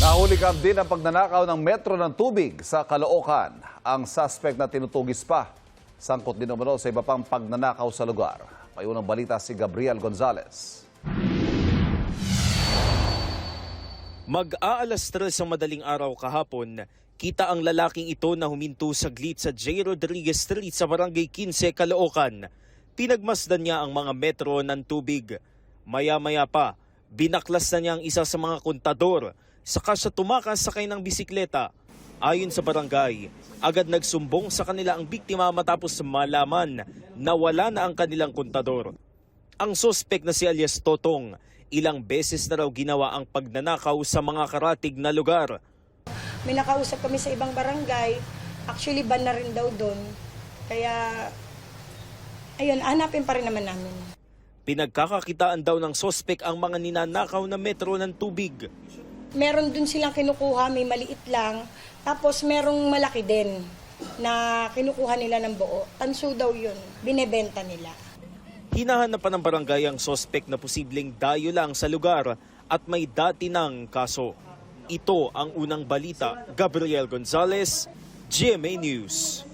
Nahuli din ang pagnanakaw ng metro ng tubig sa Caloocan. Ang suspect na tinutugis pa. Sangkot din umano sa iba pang pagnanakaw sa lugar. May unang balita si Gabriel Gonzalez. Mag-aalas 3 ang madaling araw kahapon, kita ang lalaking ito na huminto saglit sa J. Rodriguez Street sa Barangay 15, Caloocan. Pinagmasdan niya ang mga metro ng tubig. Maya-maya pa, binaklas na niya ang isa sa mga kontador. Saka siya tumakas sakay ng bisikleta. Ayon sa barangay, agad nagsumbong sa kanila ang biktima matapos malaman na wala na ang kanilang kontador. Ang suspect na si alias Totong, ilang beses na raw ginawa ang pagnanakaw sa mga karatig na lugar. May nakausap kami sa ibang barangay, actually ban na rin daw doon. Kaya, ayun, hanapin pa rin naman namin. Pinagkakakitaan daw ng suspect ang mga ninanakaw na metro ng tubig. Meron dun silang kinukuha, may maliit lang, tapos merong malaki din na kinukuha nila ng buo. Tanso daw yun, binebenta nila. Hinahanapan ng barangay ang suspect na posibleng dayo lang sa lugar at may dati ng kaso. Ito ang unang balita. Gabriel Gonzalez, GMA News.